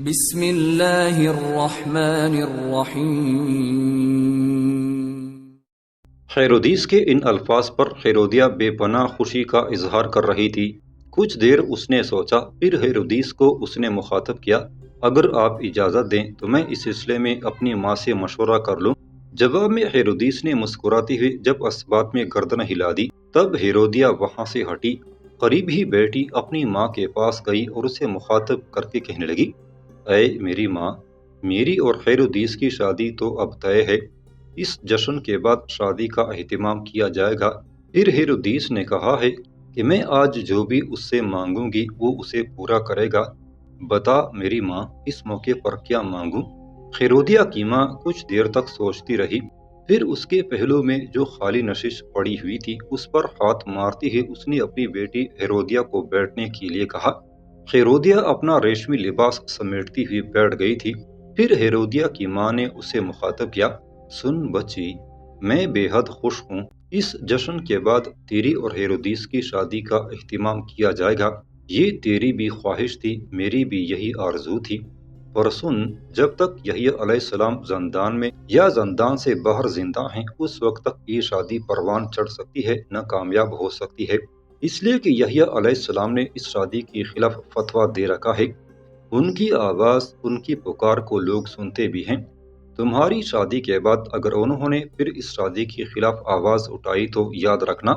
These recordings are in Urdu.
بسم اللہ الرحمن الرحیم۔ خیرودیس کے ان الفاظ پر خیرودیہ بے پناہ خوشی کا اظہار کر رہی تھی۔ کچھ دیر اس نے سوچا، پھر خیرودیس کو اس نے مخاطب کیا، اگر آپ اجازت دیں تو میں اس سلسلے میں اپنی ماں سے مشورہ کر لوں۔ جواب میں خیرودیس نے مسکراتے ہوئے جب اس بات میں گردن ہلا دی، تب ہیرودیہ وہاں سے ہٹی، قریب ہی بیٹھی اپنی ماں کے پاس گئی اور اسے مخاطب کر کے کہنے لگی، اے میری ماں، میری اور خیرودیس کی شادی تو اب طے ہے، اس جشن کے بعد شادی کا اہتمام کیا جائے گا۔ پھر ہیرودیس نے کہا ہے کہ میں آج جو بھی اس سے مانگوں گی وہ اسے پورا کرے گا۔ بتا میری ماں، اس موقع پر کیا مانگوں؟ خیرودیہ کی ماں کچھ دیر تک سوچتی رہی، پھر اس کے پہلو میں جو خالی نشش پڑی ہوئی تھی اس پر ہاتھ مارتی ہوئی اس نے اپنی بیٹی ہیرودیہ کو بیٹھنے کے لیے کہا۔ خیرودیہ اپنا ریشمی لباس سمیٹتی ہوئی بیٹھ گئی تھی۔ پھر ہیرودیہ کی ماں نے اسے مخاطب کیا، سن بچی، میں بے حد خوش ہوں، اس جشن کے بعد تیری اور ہیرودیس کی شادی کا اہتمام کیا جائے گا۔ یہ تیری بھی خواہش تھی، میری بھی یہی آرزو تھی، پر سن، جب تک یحییٰ علیہ السلام زندان میں یا زندان سے باہر زندہ ہیں اس وقت تک یہ شادی پروان چڑھ سکتی ہے، نہ کامیاب ہو سکتی ہے، اس لیے کہ یحییٰ علیہ السلام نے اس شادی کے خلاف فتویٰ دے رکھا ہے۔ ان کی آواز، ان کی پکار کو لوگ سنتے بھی ہیں۔ تمہاری شادی کے بعد اگر انہوں نے پھر اس شادی کے خلاف آواز اٹھائی تو یاد رکھنا،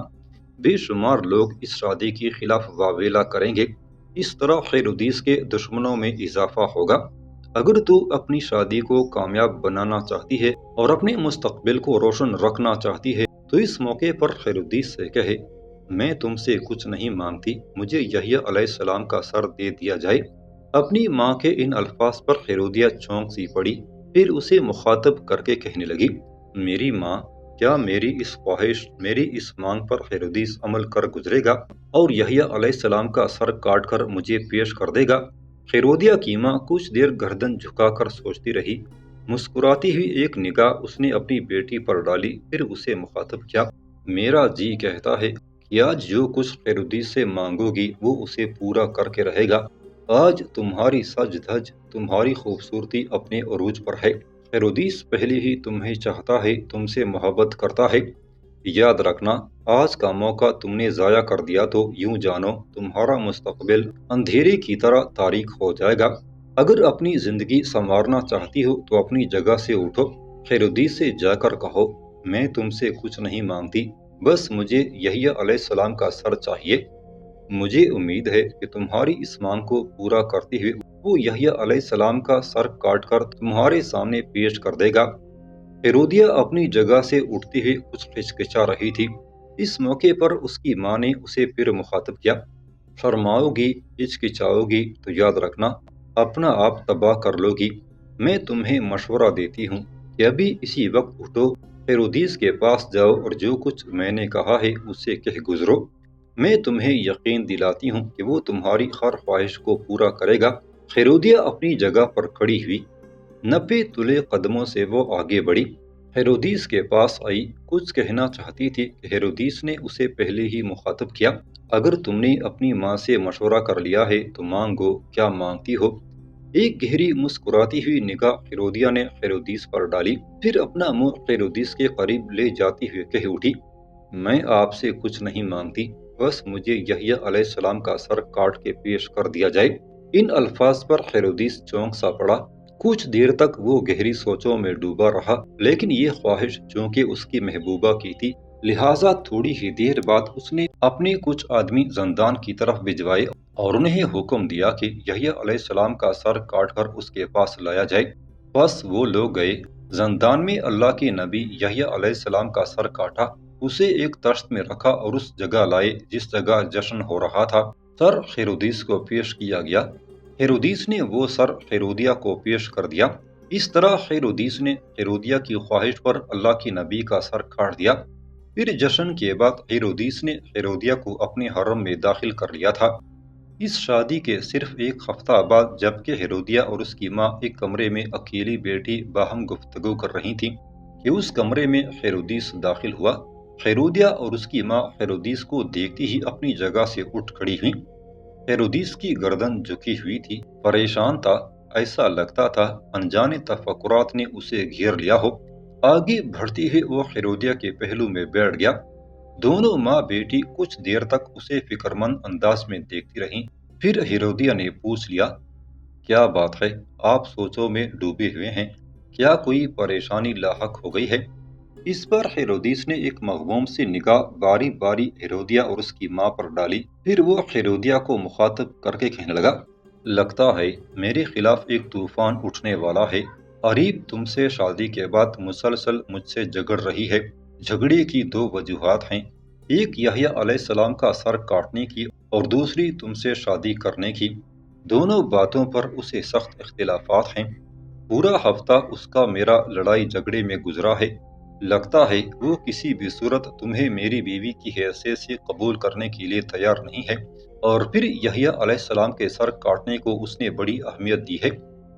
بے شمار لوگ اس شادی کے خلاف واویلا کریں گے، اس طرح خیرودیس کے دشمنوں میں اضافہ ہوگا۔ اگر تو اپنی شادی کو کامیاب بنانا چاہتی ہے اور اپنے مستقبل کو روشن رکھنا چاہتی ہے تو اس موقع پر خیرودیس سے کہے، میں تم سے کچھ نہیں مانگتی، مجھے یحییٰ علیہ السلام کا سر دے دیا جائے۔ اپنی ماں کے ان الفاظ پر خیرودیہ چونک سی پڑی، پھر اسے مخاطب کر کے کہنے لگی، میری ماں، کیا میری اس خواہش، میری اس مانگ پر خیرودیس عمل کر گزرے گا اور یحییٰ علیہ السلام کا سر کاٹ کر مجھے پیش کر دے گا؟ خیرودیہ کی ماں کچھ دیر گردن جھکا کر سوچتی رہی، مسکراتی ہوئی ایک نگاہ اس نے اپنی بیٹی پر ڈالی، پھر اسے مخاطب کیا، میرا جی کہتا ہے کہ آج جو کچھ خیرودیس سے مانگو گی وہ اسے پورا کر کے رہے گا۔ آج تمہاری سج دھج، تمہاری خوبصورتی اپنے عروج پر ہے، خیرودیس پہلے ہی تمہیں چاہتا ہے، تم سے محبت کرتا ہے۔ یاد رکھنا، آج کا موقع تم نے ضائع کر دیا تو یوں جانو تمہارا مستقبل اندھیرے کی طرح تاریک ہو جائے گا۔ اگر اپنی زندگی سنوارنا چاہتی ہو تو اپنی جگہ سے اٹھو، خیرودیس سے جا کر کہو، میں تم سے کچھ نہیں مانگتی، بس مجھے یحییٰ علیہ السلام کا سر چاہیے۔ مجھے امید ہے کہ تمہاری اس مانگ کو پورا کرتے ہوئے وہ یحییٰ علیہ السلام کا سر کاٹ کر تمہارے سامنے پیش کر دے گا۔ ہیرودیہ اپنی جگہ سے اٹھتے ہوئے کچھ ہچکچا رہی تھی۔ اس موقع پر اس کی ماں نے اسے پھر مخاطب کیا، شرماؤ گی، ہچکچاؤ گی تو یاد رکھنا اپنا آپ تباہ کر لو گی۔ میں تمہیں مشورہ دیتی ہوں کہ ابھی اسی وقت اٹھو، ہیرودیس کے پاس جاؤ اور جو کچھ میں نے کہا ہے اسے کہہ گزرو۔ میں تمہیں یقین دلاتی ہوں کہ وہ تمہاری ہر خواہش کو پورا کرے گا۔ خیرودیہ اپنی جگہ پر کھڑی ہوئی، 90 تلے قدموں سے وہ آگے بڑھی، ہیرودیس کے پاس آئی، کچھ کہنا چاہتی تھی کہ ہیرودیس نے اسے پہلے ہی مخاطب کیا، اگر تم نے اپنی ماں سے مشورہ کر لیا ہے تو مانگو، کیا مانگتی ہو؟ ایک گہری مسکراتی ہوئی نگاہ ہیرودیہ نے خیرودیس پر ڈالی، پھر اپنا منہ خیرودیس کے قریب لے جاتی ہوئے کہہ اٹھی، میں آپ سے کچھ نہیں مانگتی، بس مجھے یحییٰ علیہ السلام کا سر کاٹ کے پیش کر دیا جائے۔ ان الفاظ پر خیرودیس چونک سا پڑا، کچھ دیر تک وہ گہری سوچوں میں ڈوبا رہا، لیکن یہ خواہش چونکہ اس کی محبوبہ کی تھی، لہٰذا تھوڑی ہی دیر بعد اس نے اپنے کچھ آدمی زندان کی طرف بھجوائے اور انہیں حکم دیا کہ یحییٰ علیہ السلام کا سر کاٹ کر اس کے پاس لایا جائے۔ بس وہ لوگ گئے، زندان میں اللہ کے نبی یحییٰ علیہ السلام کا سر کاٹا، اسے ایک تشت میں رکھا اور اس جگہ لائے جس جگہ جشن ہو رہا تھا۔ سر خیرودیس کو پیش کیا گیا، ہیرودیس نے وہ سر خیرودیہ کو پیش کر دیا۔ اس طرح خیرودیس نے ہیرودیہ کی خواہش پر اللہ کے نبی کا سر کاٹ دیا۔ پھر جشن کے بعد ہیرودیس نے ہیرودیہ کو اپنے حرم میں داخل کر لیا تھا۔ اس شادی کے صرف ایک ہفتہ بعد جبکہ ہیرودیہ اور اس کی ماں ایک کمرے میں اکیلی بیٹھی باہم گفتگو کر رہی تھیں کہ اس کمرے میں ہیرودیس داخل ہوا۔ ہیرودیہ اور اس کی ماں ہیرودیس کو دیکھتی ہی اپنی جگہ سے اٹھ کھڑی ہوئیں۔ ہیرودیس کی گردن جھکی ہوئی تھی، پریشان تھا، ایسا لگتا تھا انجانے تفکرات نے اسے گھیر لیا ہو۔ آگے بڑھتی ہوئے وہ ہیرودیہ کے پہلو میں بیٹھ گیا۔ دونوں ماں بیٹی کچھ دیر تک اسے فکرمند انداز میں دیکھتی رہیں۔ پھر ہیرودیہ نے پوچھ لیا، کیا بات ہے؟ آپ سوچوں میں ڈوبے ہوئے ہیں؟ کیا کوئی پریشانی لاحق ہو گئی ہے؟ اس پر ہیرودیس نے ایک مغموم سی نگاہ باری باری ہیرودیہ اور اس کی ماں پر ڈالی۔ پھر وہ ہیرودیہ کو مخاطب کر کے کہنے لگا، لگتا ہے میرے خلاف ایک طوفان اٹھنے والا ہے۔ اریب تم سے شادی کے بعد مسلسل مجھ سے جھگڑ رہی ہے۔ جھگڑے کی دو وجوہات ہیں، ایک یحییٰ علیہ السلام کا سر کاٹنے کی اور دوسری تم سے شادی کرنے کی۔ دونوں باتوں پر اسے سخت اختلافات ہیں۔ پورا ہفتہ اس کا میرا لڑائی جھگڑے میں گزرا ہے۔ لگتا ہے وہ کسی بھی صورت تمہیں میری بیوی کی حیثیت سے قبول کرنے کے لیے تیار نہیں ہے، اور پھر یحییٰ علیہ السلام کے سر کاٹنے کو اس نے بڑی اہمیت دی ہے۔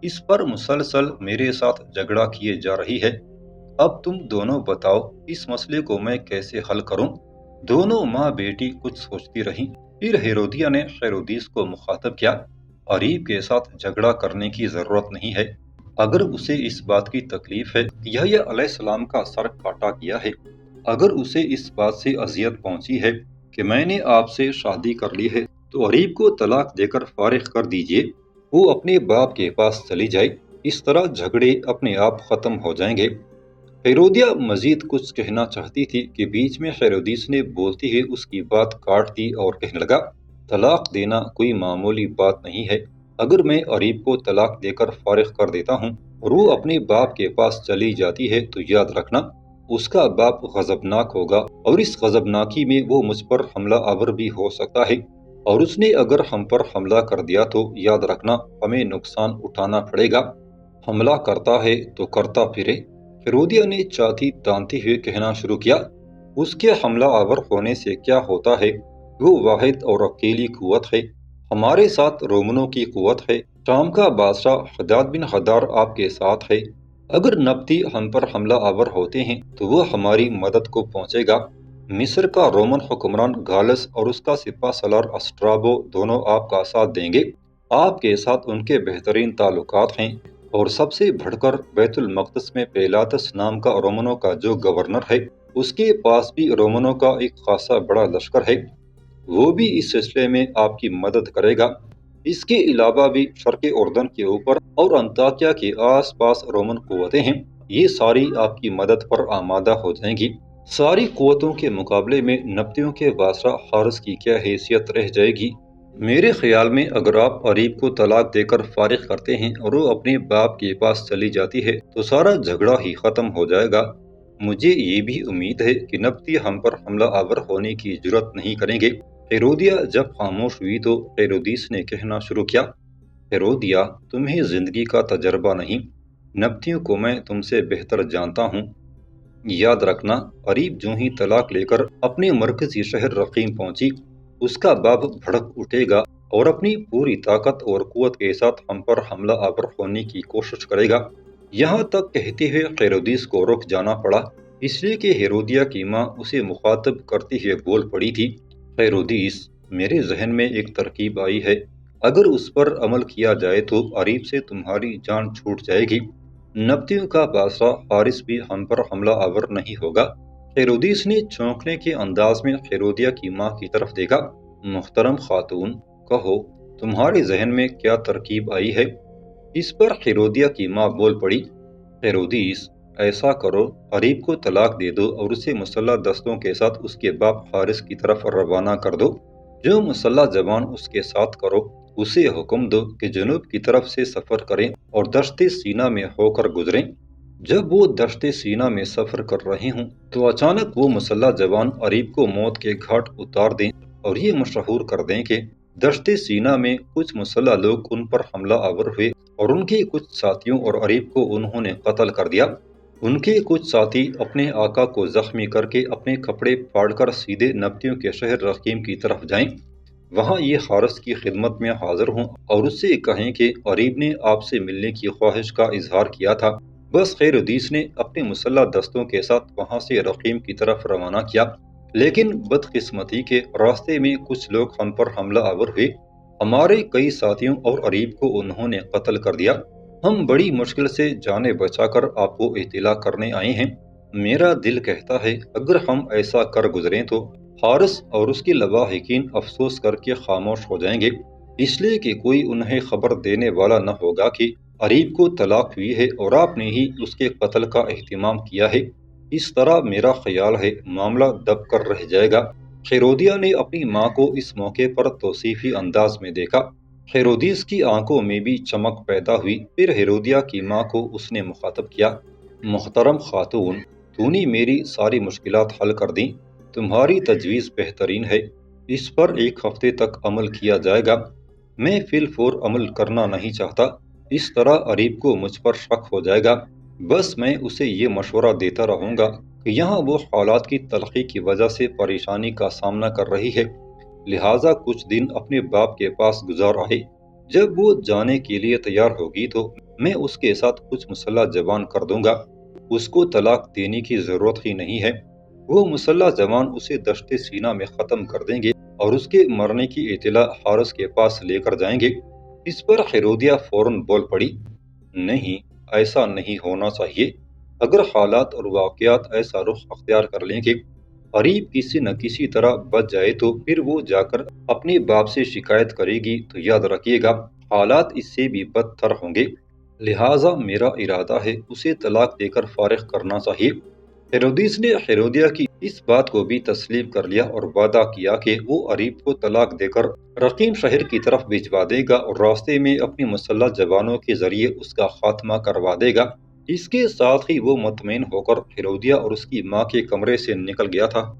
اس پر مسلسل میرے ساتھ جھگڑا کیے جا رہی ہے۔ اب تم دونوں بتاؤ اس مسئلے کو میں کیسے حل کروں؟ دونوں ماں بیٹی کچھ سوچتی رہیں۔ پھر ہیرودیہ نے ہیرودیس کو مخاطب کیا، اریب کے ساتھ جھگڑا کرنے کی ضرورت نہیں ہے۔ اگر اسے اس بات کی تکلیف ہے کہ یحییٰ علیہ السلام کا سر کاٹا گیا ہے، اگر اسے اس بات سے اذیت پہنچی ہے کہ میں نے آپ سے شادی کر لی ہے، تو اریب کو طلاق دے کر فارغ کر دیجئے، وہ اپنے باپ کے پاس چلی جائے۔ اس طرح جھگڑے اپنے آپ ختم ہو جائیں گے۔ ہیرودیہ مزید کچھ کہنا چاہتی تھی کہ بیچ میں ہیرودیس نے بولتی ہوئے اس کی بات کاٹ دی اور کہنے لگا، طلاق دینا کوئی معمولی بات نہیں ہے۔ اگر میں اریب کو طلاق دے کر فارغ کر دیتا ہوں اور وہ اپنے باپ کے پاس چلی جاتی ہے، تو یاد رکھنا اس کا باپ غضبناک ہوگا، اور اس غضبناکی میں وہ مجھ پر حملہ آور بھی ہو سکتا ہے، اور اس نے اگر ہم پر حملہ کر دیا تو یاد رکھنا ہمیں نقصان اٹھانا پڑے گا۔ حملہ کرتا ہے تو کرتا پھرے۔ ہیرودیہ نے چھاتی تانتے ہوئے کہنا شروع کیا، اس کے حملہ آور ہونے سے کیا ہوتا ہے؟ وہ واحد اور اکیلی قوت ہے۔ ہمارے ساتھ رومنوں کی قوت ہے۔ شام کا بادشاہ حداد بن حدار آپ کے ساتھ ہے۔ اگر نبطی ہم پر حملہ آور ہوتے ہیں تو وہ ہماری مدد کو پہنچے گا۔ مصر کا رومن حکمران گالس اور اس کا سپہ سالار اسٹرابو دونوں آپ کا ساتھ دیں گے۔ آپ کے ساتھ ان کے بہترین تعلقات ہیں، اور سب سے بڑھ کر بیت المقدس میں پیلاطس نام کا رومنوں کا جو گورنر ہے، اس کے پاس بھی رومنوں کا ایک خاصا بڑا لشکر ہے۔ وہ بھی اس سلسلے میں آپ کی مدد کرے گا۔ اس کے علاوہ بھی شرق اردن کے اوپر اور انطاکیہ کے آس پاس رومن قوتیں ہیں، یہ ساری آپ کی مدد پر آمادہ ہو جائیں گی۔ ساری قوتوں کے مقابلے میں نبطیوں کے بادشاہ حارس کی کیا حیثیت رہ جائے گی؟ میرے خیال میں اگر آپ اریب کو طلاق دے کر فارغ کرتے ہیں اور وہ اپنے باپ کے پاس چلی جاتی ہے، تو سارا جھگڑا ہی ختم ہو جائے گا۔ مجھے یہ بھی امید ہے کہ نبطی ہم پر حملہ آور ہونے کی جرات نہیں کریں گے۔ ہیرودیہ جب خاموش ہوئی تو ہیرودیس نے کہنا شروع کیا، ہیرودیہ، تمہیں زندگی کا تجربہ نہیں، نبطیوں کو میں تم سے بہتر جانتا ہوں۔ یاد رکھنا اریب جو ہی طلاق لے کر اپنے مرکزی شہر رقیم پہنچی، اس کا باپ بھڑک اٹھے گا اور اپنی پوری طاقت اور قوت کے ساتھ ہم پر حملہ آور ہونے کی کوشش کرے گا۔ یہاں تک کہتے ہوئے ہیرودیس کو رک جانا پڑا، اس لیے کہ ہیرودیہ کی ماں اسے مخاطب کرتے ہوئے بول پڑی تھی، ہیرودیس، میرے ذہن میں ایک ترکیب آئی ہے، اگر اس پر عمل کیا جائے تو اریب سے تمہاری جان چھوٹ جائے گی۔ نبطیوں کا بادشاہ حارس بھی ہم پر حملہ آور نہیں ہوگا۔ ہیرودیس نے چونکنے کے انداز میں ہیرودیہ کی ماں کی طرف دیکھا۔ محترم خاتون، کہو تمہارے ذہن میں کیا ترکیب آئی ہے؟ اس پر ہیرودیہ کی ماں بول پڑی، ہیرودیس، ایسا کرو، اریب کو طلاق دے دو اور اسے مسلح دستوں کے ساتھ اس کے باپ حارس کی طرف روانہ کر دو۔ جو مسلح جوان اس کے ساتھ کرو، اسے حکم دو کہ جنوب کی طرف سے سفر کریں اور دشت سینا میں ہو کر گزریں۔ جب وہ دشت سینا میں سفر کر رہے ہوں تو اچانک وہ مسلح جوان اریب کو موت کے گھاٹ اتار دیں اور یہ مشہور کر دیں کہ دشت سینا میں کچھ مسلح لوگ ان پر حملہ آور ہوئے اور ان کے کچھ ساتھیوں اور اریب کو انہوں نے قتل کر دیا۔ ان کے کچھ ساتھی اپنے آقا کو زخمی کر کے اپنے کپڑے پھاڑ کر سیدھے نبطیوں کے شہر رقیم کی طرف جائیں، وہاں یہ حارس کی خدمت میں حاضر ہوں اور اس سے کہیں کہ اریب نے آپ سے ملنے کی خواہش کا اظہار کیا تھا۔ بس ہیرودیس نے اپنے مسلح دستوں کے ساتھ وہاں سے رقیم کی طرف روانہ کیا، لیکن بدقسمتی کے راستے میں کچھ لوگ ہم پر حملہ آور ہوئے ہمارے کئی ساتھیوں اور عریب کو انہوں نے قتل کر دیا۔ ہم بڑی مشکل سے جانیں بچا کر آپ کو اطلاع کرنے آئے ہیں۔ میرا دل کہتا ہے اگر ہم ایسا کر گزریں تو حارث اور اس کے لواحقین افسوس کر کے خاموش ہو جائیں گے، اس لیے کہ کوئی انہیں خبر دینے والا نہ ہوگا کہ عریب کو طلاق ہوئی ہے اور آپ نے ہی اس کے قتل کا اہتمام کیا ہے۔ اس طرح میرا خیال ہے معاملہ دب کر رہ جائے گا۔ ہیرودیہ نے اپنی ماں کو اس موقع پر توصیفی انداز میں دیکھا۔ ہیرودیس کی آنکھوں میں بھی چمک پیدا ہوئی۔ پھر ہیرودیہ کی ماں کو اس نے مخاطب کیا، محترم خاتون، تو نے میری ساری مشکلات حل کر دیں، تمہاری تجویز بہترین ہے، اس پر ایک ہفتے تک عمل کیا جائے گا۔ میں فی الفور عمل کرنا نہیں چاہتا، اس طرح عریب کو مجھ پر شک ہو جائے گا۔ بس میں اسے یہ مشورہ دیتا رہوں گا کہ یہاں وہ حالات کی تلخی کی وجہ سے پریشانی کا سامنا کر رہی ہے، لہٰذا کچھ دن اپنے باپ کے پاس گزار آئے۔ جب وہ جانے کے لیے تیار ہوگی تو میں اس کے ساتھ کچھ مسلح جوان کر دوں گا۔ اس کو طلاق دینے کی ضرورت ہی نہیں ہے، وہ مسلح جوان اسے دشت سینہ میں ختم کر دیں گے اور اس کے مرنے کی اطلاع حارث کے پاس لے کر جائیں گے۔ اس پر ہیرودیہ فوراً بول پڑی، نہیں، ایسا نہیں ہونا چاہیے۔ اگر حالات اور واقعات ایسا رخ اختیار کر لیں کہ عریب کسی نہ کسی طرح بچ جائے تو پھر وہ جا کر اپنے باپ سے شکایت کرے گی تو یاد رکھیے گا حالات اس سے بھی بدتر ہوں گے، لہٰذا میرا ارادہ ہے اسے طلاق دے کر فارغ کرنا چاہیے۔ ہیرودیس نے ہیرودیہ کی اس بات کو بھی تسلیم کر لیا اور وعدہ کیا کہ وہ عریب کو طلاق دے کر رقیم شہر کی طرف بھجوا دے گا اور راستے میں اپنی مسلح جوانوں کے ذریعے اس کا خاتمہ کروا دے گا۔ اس کے ساتھ ہی وہ مطمئن ہو کر ہیرودیہ اور اس کی ماں کے کمرے سے نکل گیا تھا۔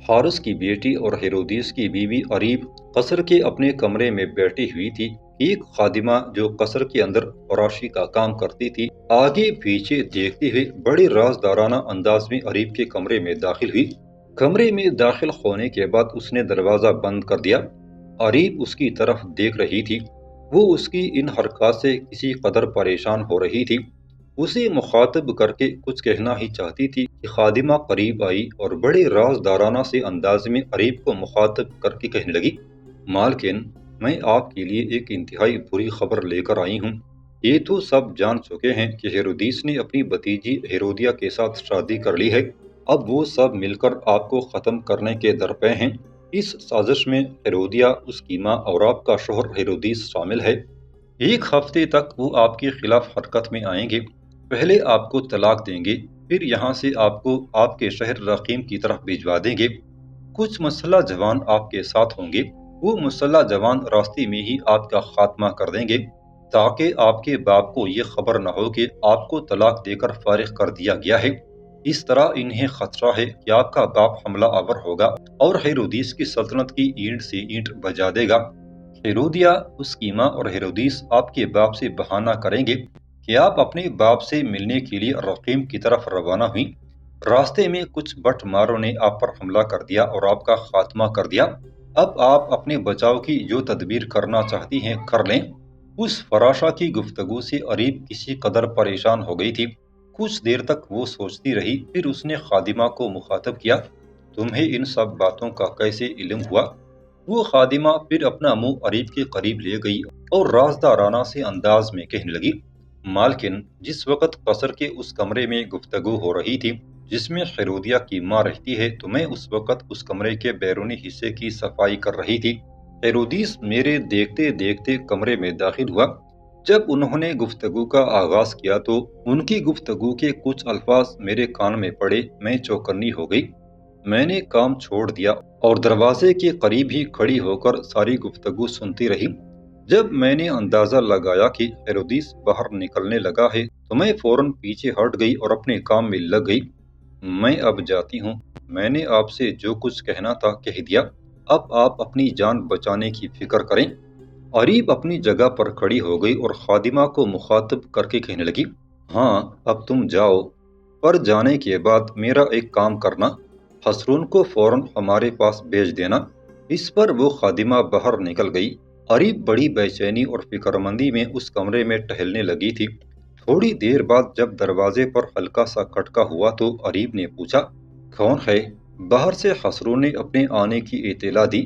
حارث کی بیٹی اور ہیرودیس کی بیوی عریب قصر کے اپنے کمرے میں بیٹھی ہوئی تھی۔ ایک خادمہ جو قصر کے اندر فراشی کا کام کرتی تھی آگے پیچھے دیکھتے ہوئے بڑے رازدارانہ انداز میں عریب کے کمرے میں داخل ہوئی۔ کمرے میں داخل ہونے کے بعد اس نے دروازہ بند کر دیا۔ عریب اس کی طرف دیکھ رہی تھی، وہ اس کی ان حرکات سے کسی قدر پریشان ہو رہی تھی۔ اسے مخاطب کر کے کچھ کہنا ہی چاہتی تھی کہ خادمہ قریب آئی اور بڑے رازدارانہ سے انداز میں عریب کو مخاطب کر کے کہنے لگی، مالکن، میں آپ کے لیے ایک انتہائی بری خبر لے کر آئی ہوں۔ یہ تو سب جان چکے ہیں کہ ہیرودیس نے اپنی بھتیجی ہیرودیہ کے ساتھ شادی کر لی ہے۔ اب وہ سب مل کر آپ کو ختم کرنے کے درپے ہیں۔ اس سازش میں ہیرودیہ، اس کی ماں اور آپ کا شوہر ہیرودیس شامل ہے۔ ایک ہفتے تک وہ آپ کے خلاف حرکت میں آئیں گے۔ پہلے آپ کو طلاق دیں گے، پھر یہاں سے آپ کو آپ کے شہر رقیم کی طرف بھجوا دیں گے۔ کچھ مسلح جوان آپ کے ساتھ ہوں گے، وہ مسلح جوان راستے میں ہی آپ کا خاتمہ کر دیں گے تاکہ آپ کے باپ کو یہ خبر نہ ہو کہ آپ کو طلاق دے کر فارغ کر دیا گیا ہے۔ اس طرح انہیں خدشہ ہے کہ آپ کا باپ حملہ آور ہوگا اور ہیرودیس کی سلطنت کی اینٹ سے اینٹ بجا دے گا۔ ہیرودیہ، اس کی ماں اور ہیرودیس آپ کے باپ سے بہانہ کریں گے کہ آپ اپنے باپ سے ملنے کے لیے رقیم کی طرف روانہ ہوئیں۔ راستے میں کچھ بٹ ماروں نے آپ پر حملہ کر دیا اور آپ کا خاتمہ کر دیا۔ اب آپ اپنے بچاؤ کی جو تدبیر کرنا چاہتی ہیں کر لیں۔ اس فراشہ کی گفتگو سے عریب کسی قدر پریشان ہو گئی تھی۔ کچھ دیر تک وہ سوچتی رہی، پھر اس نے خادمہ کو مخاطب کیا، تمہیں ان سب باتوں کا کیسے علم ہوا؟ وہ خادمہ پھر اپنا منہ عریب کے قریب لے گئی اور رازدارانہ سے انداز میں کہنے لگی، مالکن، جس وقت قصر کے اس کمرے میں گفتگو ہو رہی تھی جس میں ہیرودیہ کی ماں رہتی ہے تو میں اس وقت اس کمرے کے بیرونی حصے کی صفائی کر رہی تھی۔ ہیرودیس میرے دیکھتے دیکھتے کمرے میں داخل ہوا۔ جب انہوں نے گفتگو کا آغاز کیا تو ان کی گفتگو کے کچھ الفاظ میرے کان میں پڑے، میں چوکنی ہو گئی۔ میں نے کام چھوڑ دیا اور دروازے کے قریب ہی کھڑی ہو کر ساری گفتگو سنتی رہی۔ جب میں نے اندازہ لگایا کہ ہیرودیس باہر نکلنے لگا ہے تو میں فوراً پیچھے ہٹ گئی اور اپنے کام میں لگ گئی۔ میں اب جاتی ہوں، میں نے آپ سے جو کچھ کہنا تھا کہہ دیا، اب آپ اپنی جان بچانے کی فکر کریں۔ عریب اپنی جگہ پر کھڑی ہو گئی اور خادمہ کو مخاطب کر کے کہنے لگی، ہاں اب تم جاؤ، پر جانے کے بعد میرا ایک کام کرنا، حسرون کو فوراً ہمارے پاس بھیج دینا۔ اس پر وہ خادمہ باہر نکل گئی۔ عریب بڑی بے چینی اور فکرمندی میں اس کمرے میں ٹہلنے لگی تھی۔ تھوڑی دیر بعد جب دروازے پر ہلکا سا کھٹکا ہوا تو عریب نے پوچھا، کون ہے؟ باہر سے حسرون نے اپنے آنے کی اطلاع دی۔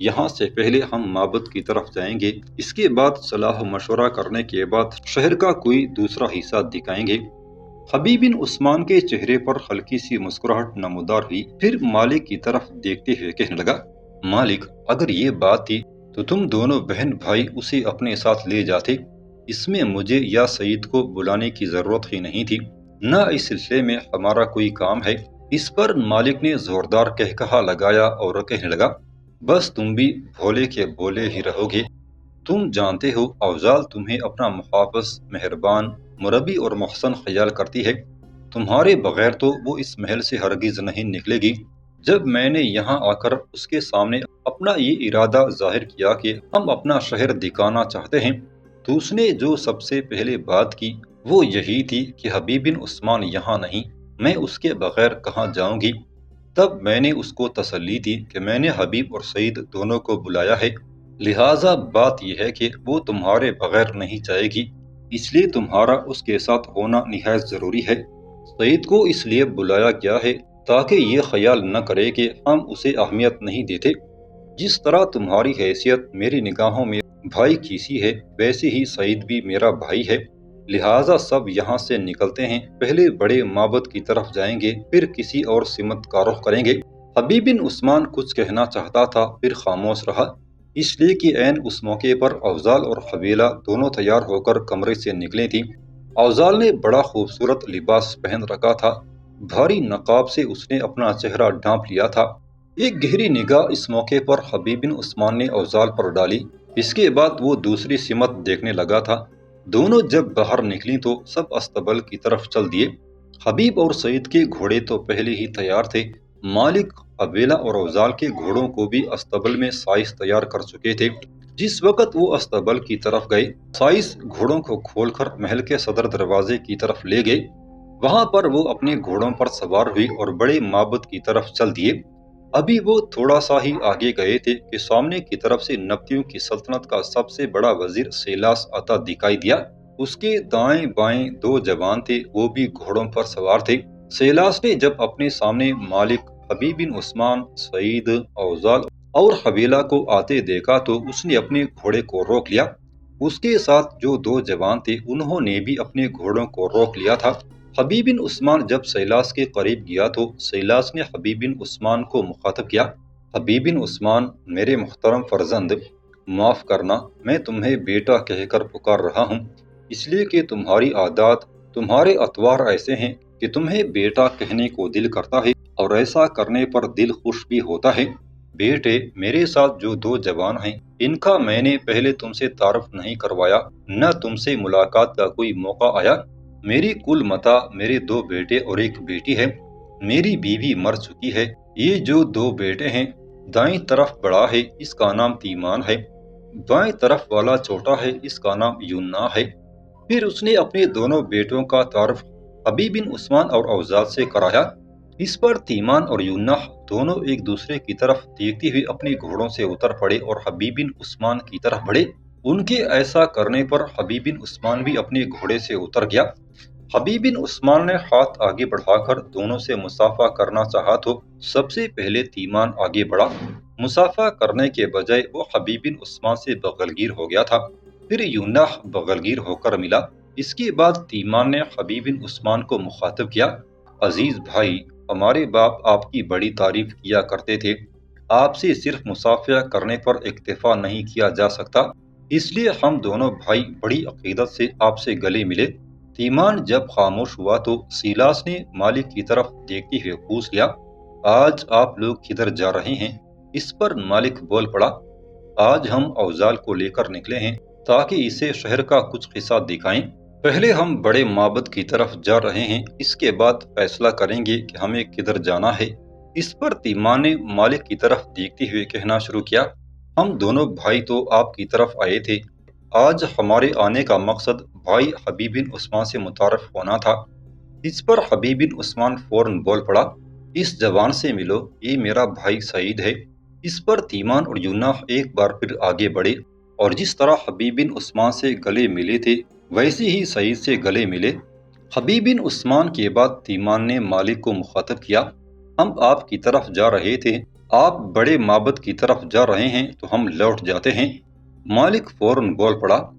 یہاں سے پہلے ہم معبد کی طرف جائیں گے، اس کے بعد صلاح و مشورہ کرنے کے بعد شہر کا کوئی دوسرا حصہ دکھائیں گے۔ حبیب بن عثمان کے چہرے پر ہلکی سی مسکراہٹ نمودار ہوئی، پھر مالک کی طرف دیکھتے ہوئے کہنے لگا، مالک، اگر یہ بات تھی تو تم دونوں بہن بھائی اسے اپنے ساتھ لے جاتے، اس میں مجھے یا سعید کو بلانے کی ضرورت ہی نہیں تھی، نہ اس سلسلے میں ہمارا کوئی کام ہے۔ اس پر مالک نے زوردار کہا لگایا اور کہنے لگا، بس تم بھی بھولے کے بولے ہی رہو گے، تم جانتے ہو افضال تمہیں اپنا محافظ، مہربان، مربی اور محسن خیال کرتی ہے، تمہارے بغیر تو وہ اس محل سے ہرگز نہیں نکلے گی۔ جب میں نے یہاں آ کر اس کے سامنے اپنا یہ ارادہ ظاہر کیا کہ ہم اپنا شہر دکھانا چاہتے ہیں، تو اس نے جو سب سے پہلے بات کی وہ یہی تھی کہ حبیب بن عثمان یہاں نہیں، میں اس کے بغیر کہاں جاؤں گی۔ تب میں نے اس کو تسلی دی کہ میں نے حبیب اور سعید دونوں کو بلایا ہے، لہٰذا بات یہ ہے کہ وہ تمہارے بغیر نہیں جائے گی، اس لیے تمہارا اس کے ساتھ ہونا نہایت ضروری ہے۔ سعید کو اس لیے بلایا گیا ہے تاکہ یہ خیال نہ کرے کہ ہم اسے اہمیت نہیں دیتے، جس طرح تمہاری حیثیت میری نگاہوں میں بھائی کی سی ہے، ویسے ہی سعید بھی میرا بھائی ہے، لہٰذا سب یہاں سے نکلتے ہیں، پہلے بڑے معبد کی طرف جائیں گے، پھر کسی اور سمت کا رخ کریں گے۔ حبیب بن عثمان کچھ کہنا چاہتا تھا، پھر خاموش رہا، اس لیے کہ عین اس موقع پر افضال اور حویلہ دونوں تیار ہو کر کمرے سے نکلے تھیں۔ افضال نے بڑا خوبصورت لباس پہن رکھا تھا، بھاری نقاب سے اس نے اپنا چہرہ ڈھانپ لیا تھا۔ ایک گہری نگاہ اس موقع پر حبیب بن عثمان نے افضال پر ڈالی، اس کے بعد وہ دوسری سمت دیکھنے لگا تھا۔ دونوں جب باہر نکلی تو سب استبل کی طرف چل دیے۔ حبیب اور سعید کے گھوڑے تو پہلے ہی تیار تھے، مالک، حویلہ اور افضال کے گھوڑوں کو بھی استبل میں سائز تیار کر چکے تھے۔ جس وقت وہ استبل کی طرف گئے، سائز گھوڑوں کو کھول کر محل کے صدر دروازے کی طرف لے گئے، وہاں پر وہ اپنے گھوڑوں پر سوار ہوئی اور بڑے معبد کی طرف چل دیے۔ ابھی وہ تھوڑا سا ہی آگے گئے تھے کہ سامنے کی طرف سے نبطیوں کی سلطنت کا سب سے بڑا وزیر سیلاس آتا دکھائی دیا۔ اس کے دائیں بائیں دو جوان تھے، وہ بھی گھوڑوں پر سوار تھے۔ سیلاس نے جب اپنے سامنے مالک، حبیب بن عثمان، سعید، افضال اور حویلہ کو آتے دیکھا تو اس نے اپنے گھوڑے کو روک لیا۔ اس کے ساتھ جو دو جوان تھے انہوں نے بھی اپنے گھوڑوں کو روک لیا تھا۔ حبیب بن عثمان جب سیلاس کے قریب گیا تو سیلاس نے حبیب بن عثمان کو مخاطب کیا، حبیب بن عثمان، میرے محترم فرزند، معاف کرنا، میں تمہیں بیٹا کہہ کر پکار رہا ہوں، اس لیے کہ تمہاری عادات، تمہارے اطوار ایسے ہیں کہ تمہیں بیٹا کہنے کو دل کرتا ہے اور ایسا کرنے پر دل خوش بھی ہوتا ہے۔ بیٹے، میرے ساتھ جو دو جوان ہیں ان کا میں نے پہلے تم سے تعارف نہیں کروایا، نہ تم سے ملاقات کا کوئی موقع آیا۔ میری کل متاع میرے دو بیٹے اور ایک بیٹی ہے، میری بیوی مر چکی ہے۔ یہ جو دو بیٹے ہیں، دائیں طرف بڑا ہے، اس کا نام تیمان ہے، بائیں طرف والا چھوٹا ہے، اس کا نام یونا ہے۔ پھر اس نے اپنے دونوں بیٹوں کا تعارف حبیب بن عثمان اور افضال سے کرایا۔ اس پر تیمان اور یونا دونوں ایک دوسرے کی طرف دیکھتے ہوئے اپنے گھوڑوں سے اتر پڑے اور حبیب بن عثمان کی طرف بڑھے۔ ان کے ایسا کرنے پر حبیب بن عثمان بھی اپنے گھوڑے سے اتر گیا۔ حبیب بن عثمان نے ہاتھ آگے بڑھا کر دونوں سے مصافحہ کرنا چاہا تو سب سے پہلے تیمان آگے بڑھا، مصافحہ کرنے کے بجائے وہ حبیب بن عثمان سے بغلگیر ہو گیا تھا۔ پھر یونا بغلگیر ہو کر ملا۔ اس کے بعد تیمان نے حبیب بن عثمان کو مخاطب کیا، عزیز بھائی، ہمارے باپ آپ کی بڑی تعریف کیا کرتے تھے، آپ سے صرف مصافحہ کرنے پر اکتفا نہیں کیا جا سکتا، اس لیے ہم دونوں بھائی بڑی عقیدت سے آپ سے گلے ملے۔ تیمان جب خاموش ہوا تو سیلاس نے مالک کی طرف دیکھتے ہوئے پوچھ لیا، آج آپ لوگ کدھر جا رہے ہیں؟ اس پر مالک بول پڑا، آج ہم افضال کو لے کر نکلے ہیں تاکہ اسے شہر کا کچھ حصہ دکھائیں۔ پہلے ہم بڑے معبد کی طرف جا رہے ہیں، اس کے بعد فیصلہ کریں گے کہ ہمیں کدھر جانا ہے۔ اس پر تیمان نے مالک کی طرف دیکھتے ہوئے کہنا شروع کیا، ہم دونوں بھائی تو آپ کی طرف آئے تھے، آج ہمارے آنے کا مقصد بھائی حبیب بن عثمان سے متعارف ہونا تھا۔ اس پر حبیب بن عثمان فوراً بول پڑا، اس جوان سے ملو، یہ میرا بھائی سعید ہے۔ اس پر تیمان اور یونا ایک بار پھر آگے بڑھے اور جس طرح حبیب بن عثمان سے گلے ملے تھے ویسے ہی سعید سے گلے ملے۔ حبیب بن عثمان کے بعد تیمان نے مالک کو مخاطب کیا، ہم آپ کی طرف جا رہے تھے، آپ بڑے معبد کی طرف جا رہے ہیں تو ہم لوٹ جاتے ہیں۔ مالک فوراً بول پڑا،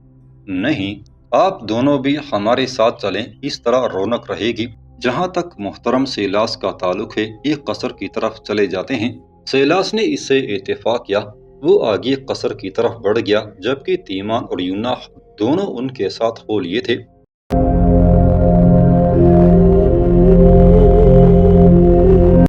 نہیں، آپ دونوں بھی ہمارے ساتھ چلیں، اس طرح رونق رہے گی۔ جہاں تک محترم سیلاس کا تعلق ہے، ایک قصر کی طرف چلے جاتے ہیں۔ سیلاس نے اس سے اتفاق کیا، وہ آگے قصر کی طرف بڑھ گیا، جبکہ تیمان اور یوناح دونوں ان کے ساتھ ہو لیے تھے۔